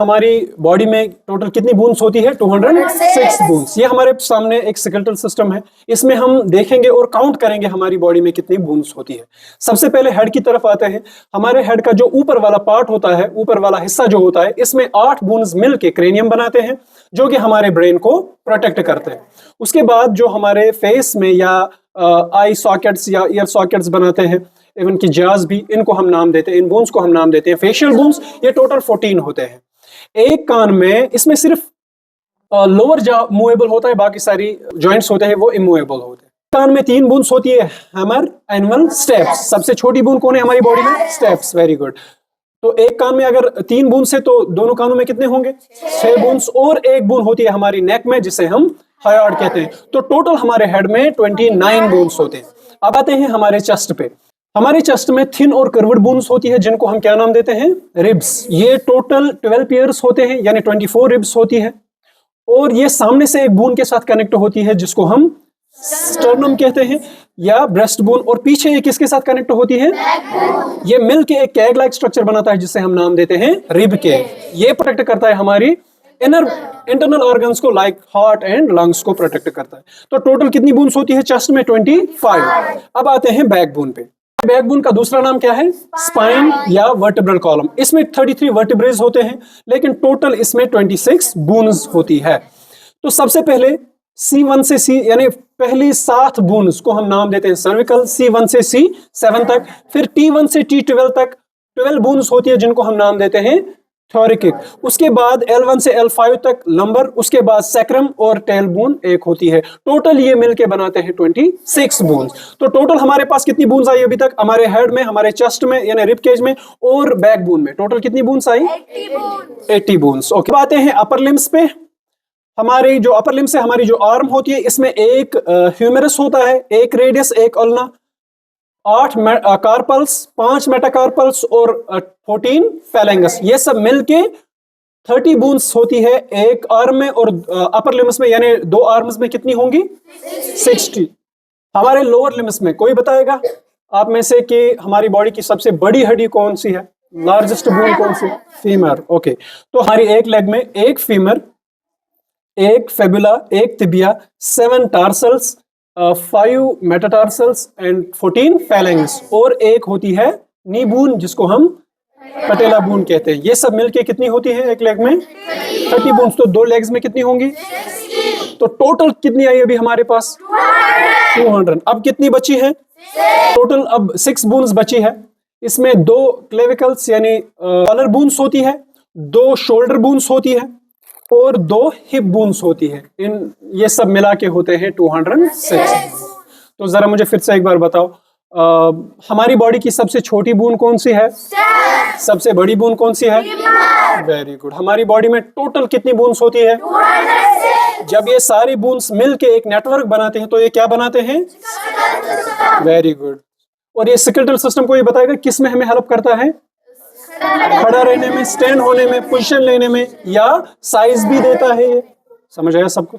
हमारी बॉडी में टोटल कितनी बूंस होती है? 206 बूंस। ये हमारे सामने एक स्केलेटल सिस्टम है, इसमें हम देखेंगे और काउंट करेंगे हमारी बॉडी में कितनी बूंस होती है। सबसे पहले हेड की तरफ आते हैं। हमारे हेड का जो ऊपर वाला पार्ट होता है, ऊपर वाला हिस्सा जो होता है, इसमें 8 बूंस मिलके क्रेनियम बनाते हैं, जो कि हमारे ब्रेन को प्रोटेक्ट करते हैं। उसके बाद जो हमारे फेस में या आई सॉकेट्स या ईयर सॉकेट्स बनाते हैं, इवन की जाज भी, इनको हम नाम देते हैं, इन बोन्स को हम नाम देते हैं फेशियल बोन्स। ये टोटल 14 होते हैं। एक कान में इसमें सिर्फ लोअर जॉ मूवेबल होता है, बाकी सारी जॉइंट्स होते हैं वो इमूवेबल होते हैं। कान में 3 बोन्स होती है, हैमर, एनुअल, स्टेप्स। सबसे छोटी बोन कौन है हमारी बॉडी में? स्टेप्स। Very good. तो एक कान में अगर 3 बोन्स है तो दोनों कानों में कितने होंगे? 6 बोन्स। और एक बोन होती है हमारी नेक में, जिसे हम हायोइड कहते हैं। तो टोटल हमारे हेड में 29 बोन्स होते हैं। अब आते हैं हमारे चेस्ट पे। हमारे चेस्ट में थिन और कर्व्ड बोन्स होती है, जिनको हम क्या नाम देते हैं? रिब्स। ये टोटल 12 पेयर्स होते हैं, यानी 24 रिब्स होती है। और ये सामने से एक बोन के साथ कनेक्ट होती है, जिसको हम स्टर्नम कहते हैं या ब्रेस्ट बोन। और पीछे ये किसके साथ कनेक्ट होती है? ये मिलके एक कैग लाइक स्ट्रक्चर बनाता है, जिसे हम नाम देते हैं रिब कैग। ये प्रोटेक्ट करता है हमारी इंटरनल ऑर्गन्स को, लाइक हार्ट एंड लंग्स को प्रोटेक्ट करता है। तो टोटल कितनी बोन्स होती है चेस्ट में? 25। अब आते हैं बैकबोन पे। बैकबोन का दूसरा नाम क्या है? स्पाइन या वर्टिब्रल कॉलम। इसमें 33 वर्टिब्रेज होते हैं, लेकिन टोटल इसमें 26 बोन्स होती है। तो सबसे पहले C1 से C, यानी पहली 7 बोन्स को हम नाम देते हैं सर्विकल, C1 से C7 तक। फिर T1 से T12 तक 12 बोन्स होती है, जिनको हम नाम देते हैं थोरिकिक। उसके बाद L1 से L5 तक लंबर, उसके बाद सैक्रम और टेल बोन एक होती है। टोटल ये मिलके बनाते हैं 26 बोन्स। तो टोटल हमारे पास कितनी बोन्स आई अभी तक? हमारे हेड में, हमारे चेस्ट में यानी रिब केज में और बैक बोन में टोटल कितनी बोन्स आई? 80 बोन्स। ओके, आते हैं अपर लिम्स पे। हमारी जो अपर लिम्स है, हमारी जो आर्म होती है, इसमें एक ह्यूमेरस होता है, एक रेडियस, एक अल्ना, 8 कार्पल्स, 5 मेटाकार्पल्स और 14 फैलेंगस। ये सब मिलके 30 बोन्स होती है एक आर्म में। और अपर लिम्स में यानी 2 आर्म्स में कितनी होंगी? 60। हमारे लोअर लिम्स में कोई बताएगा आप में से कि हमारी बॉडी की सबसे बड़ी हड्डी कौन सी है? लार्जेस्ट बोन कौन सी? फीमर। ओके, तो हमारी एक लेग में एक फीमर, एक फेबुला, एक तिबिया, 7 टार्सल्स, 5 मेटाटार्सल्स एंड 14 फैलेंग्स, और एक होती है नी बोन, जिसको हम पटेला बोन कहते हैं। ये सब मिलके कितनी होती है एक लेग में? 30 बोन्स। तो 2 लेग्स में कितनी होंगी? तो टोटल कितनी आई अभी हमारे पास? 200। अब कितनी बची है? टोटल अब 6 बोन्स बची है। इसमें 2 क्लेविकल्स यानी कॉलर बोन्स होती है, 2 शोल्डर बोन्स होती है और 2 हिप बोन्स होती है। इन ये सब मिला के होते हैं 206। तो जरा मुझे फिर से एक बार बताओ, हमारी बॉडी की सबसे छोटी बोन कौन सी है? सबसे बड़ी बोन कौन सी है? Very good. हमारी बॉडी में टोटल कितनी बोन्स होती है? 206। जब ये सारी बोन्स मिलके एक नेटवर्क बनाते हैं, तो ये क्या बनाते हैं? Very good. और ये स्केलेटल सिस्टम को ये बताएगा किस में हमें हेल्प करता है? खड़ा रहने में, स्टैंड होने में, पोजीशन लेने में, या साइज भी देता है ये। समझ आया सबको?